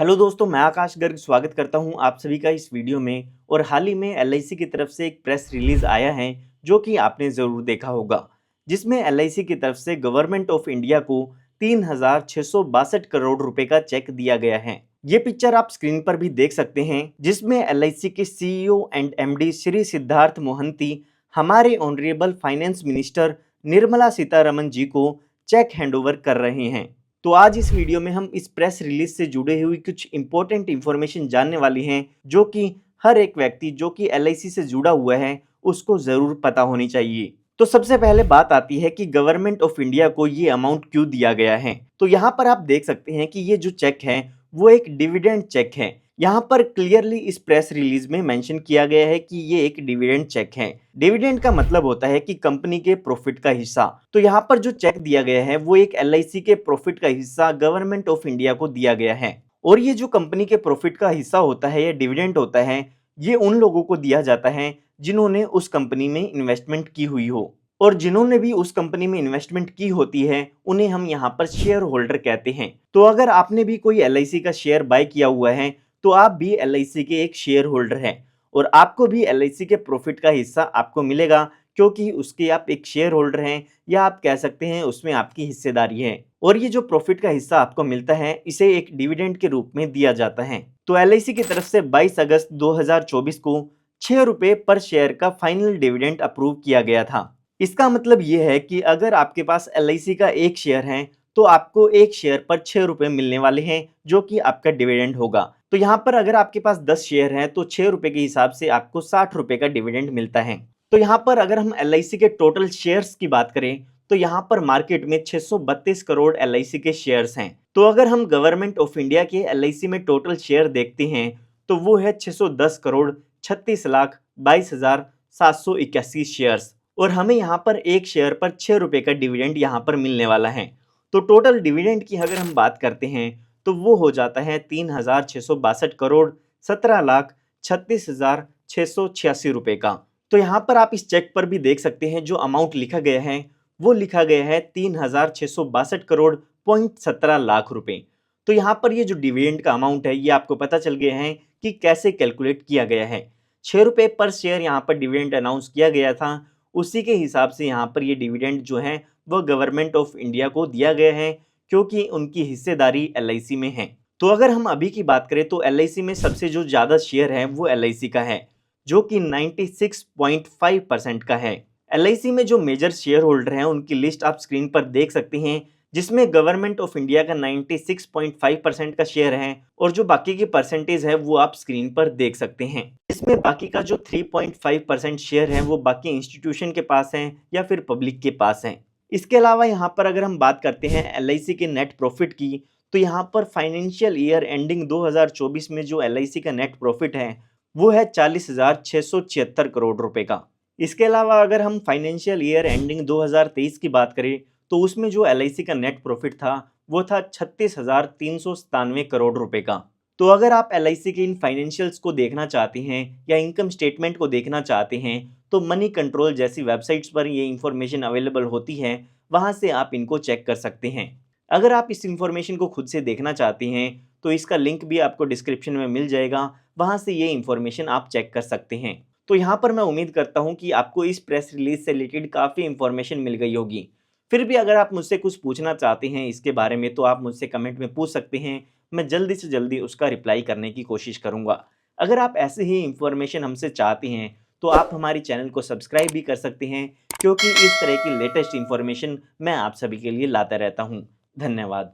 Hello दोस्तों, मैं आकाश गर्ग स्वागत करता हूं आप सभी का इस वीडियो में। और हाल ही में एलआईसी की तरफ से एक प्रेस रिलीज आया है जो कि आपने ज़रूर देखा होगा, जिसमें एलआईसी की तरफ से गवर्नमेंट ऑफ इंडिया को 3,662 करोड़ रुपए का चेक दिया गया है। ये पिक्चर आप स्क्रीन पर भी देख सकते हैं, जिसमें एलआईसी के CEO and MD Shri Siddharth Mohanty हमारे honourable finance minister Nirmala Sitharaman ji को चेक हैंडओवर कर रहे हैं। तो आज इस वीडियो में हम इस प्रेस रिलीज से जुड़े हुई कुछ इंपॉर्टेंट इंफॉर्मेशन जानने वाली हैं, जो कि हर एक व्यक्ति जो कि एलआईसी से जुड़ा हुआ है उसको जरूर पता होनी चाहिए। तो सबसे पहले बात आती है कि गवर्नमेंट ऑफ इंडिया को ये अमाउंट क्यों दिया गया है। तो यहाँ पर आप देख सकते हैं कि ये जो चेक है वो एक डिविडेंड चेक है। यहाँ पर क्लियरली इस प्रेस रिलीज में मेंशन किया गया है कि ये एक डिविडेंड चेक है। डिविडेंड का मतलब होता है कि कंपनी के प्रॉफिट का हिस्सा। तो यहाँ पर जो चेक दिया गया है वो एक एलआईसी के प्रॉफिट का हिस्सा गवर्नमेंट ऑफ इंडिया को दिया गया है। और ये जो कंपनी के प्रॉफिट का हिस्सा होता है या डिविडेंड होता है, ये उन लोगों को दिया जाता है जिन्होंने उस कंपनी में इन्वेस्टमेंट की हुई हो। और जिन्होंने भी उस कंपनी में इन्वेस्टमेंट की होती है उन्हें हम यहाँ पर शेयर होल्डर कहते हैं। तो अगर आपने भी कोई एलआईसी का शेयर बाय किया हुआ है तो आप भी एलआईसी के एक शेयर होल्डर हैं और आपको भी एलआईसी के प्रॉफिट का हिस्सा आपको मिलेगा, क्योंकि उसके आप एक शेयर होल्डर हैं, या आप कह सकते हैं उसमें आपकी हिस्सेदारी है। और ये जो प्रॉफिट का हिस्सा आपको मिलता है इसे एक डिविडेंड के रूप में दिया जाता है। तो एलआईसी की तरफ से 22 अगस्त 2024 को 6 रुपए पर शेयर का फाइनल डिविडेंड अप्रूव किया गया था। इसका मतलब ये है कि अगर आपके पास एलआईसी का एक शेयर है तो आपको एक शेयर पर 6 रुपए मिलने वाले हैं, जो कि आपका डिविडेंड होगा। तो यहाँ पर अगर आपके पास 10 शेयर हैं तो 6 रुपए के हिसाब से आपको 60 रुपए का डिविडेंड मिलता है। तो यहाँ पर अगर हम एलआईसी के टोटल शेयर्स की बात करें तो यहाँ पर मार्केट में 632 करोड़ एलआईसी के शेयर्स हैं। तो अगर हम गवर्नमेंट ऑफ इंडिया के एलआईसी में टोटल शेयर देखते हैं तो वो है 610 करोड़ 36,22,781 शेयर्स। और हमें यहाँ पर एक शेयर पर 6 रुपए का डिविडेंड यहाँ पर मिलने वाला है। तो टोटल डिविडेंड की अगर हम बात करते हैं तो वो हो जाता है 3,662 करोड़ 17,36,686 रुपए का। तो यहाँ पर आप इस चेक पर भी देख सकते हैं जो अमाउंट लिखा गया है वो लिखा गया है 3,662 करोड़ 17 लाख रुपए। तो यहाँ पर ये जो डिविडेंड का अमाउंट है ये आपको पता चल गया है कि कैसे कैलकुलेट किया गया है। 6 रुपए पर शेयर यहाँ पर डिविडेंड अनाउंस किया गया था, उसी के हिसाब से यहाँ पर ये डिविडेंड जो है वह गवर्नमेंट ऑफ इंडिया को दिया गया है, क्योंकि उनकी हिस्सेदारी एलआईसी में है। तो अगर हम अभी की बात करें तो एलआईसी में सबसे जो ज़्यादा शेयर है वो एलआईसी का है, जो कि 96.5% का है। एलआईसी में जो मेजर शेयर होल्डर हैं उनकी लिस्ट आप स्क्रीन पर देख सकते हैं, जिसमें गवर्नमेंट ऑफ इंडिया का 96.5% का शेयर है और जो बाकी की परसेंटेज है वो आप स्क्रीन पर देख सकते हैं। इसमें बाकी का जो 3.5% शेयर है वो बाकी इंस्टीट्यूशन के पास हैं या फिर पब्लिक के पास हैं। इसके अलावा यहाँ पर अगर हम बात करते हैं एलआईसी के नेट प्रॉफिट की, तो यहाँ पर फाइनेंशियल ईयर एंडिंग 2024 में जो एलआईसी का नेट प्रॉफिट है वो है 40,676 करोड़ रुपए का। इसके अलावा अगर हम फाइनेंशियल ईयर एंडिंग 2023 की बात करें तो उसमें जो एलआईसी का नेट प्रॉफिट था वो था 36,397 करोड़ रुपए का। तो अगर आप एलआईसी के इन फाइनेंशियल्स को देखना चाहते हैं या इनकम स्टेटमेंट को देखना चाहते हैं तो मनी कंट्रोल जैसी वेबसाइट्स पर ये इन्फॉर्मेशन अवेलेबल होती है, वहाँ से आप इनको चेक कर सकते हैं। अगर आप इस इन्फॉर्मेशन को खुद से देखना चाहते हैं तो इसका लिंक भी आपको डिस्क्रिप्शन में मिल जाएगा, वहाँ से ये इन्फॉर्मेशन आप चेक कर सकते हैं। तो यहाँ पर मैं उम्मीद करता हूँ कि आपको इस प्रेस रिलीज से रिलेटेड काफ़ी इन्फॉर्मेशन मिल गई होगी। फिर भी अगर आप मुझसे कुछ पूछना चाहते हैं इसके बारे में तो आप मुझसे कमेंट में पूछ सकते हैं, मैं जल्दी से जल्दी उसका रिप्लाई करने की कोशिश करूँगा। अगर आप ऐसे ही इन्फॉर्मेशन हमसे चाहते हैं तो आप हमारे चैनल को सब्सक्राइब भी कर सकते हैं, क्योंकि इस तरह की लेटेस्ट इन्फॉर्मेशन मैं आप सभी के लिए लाता रहता हूँ। धन्यवाद।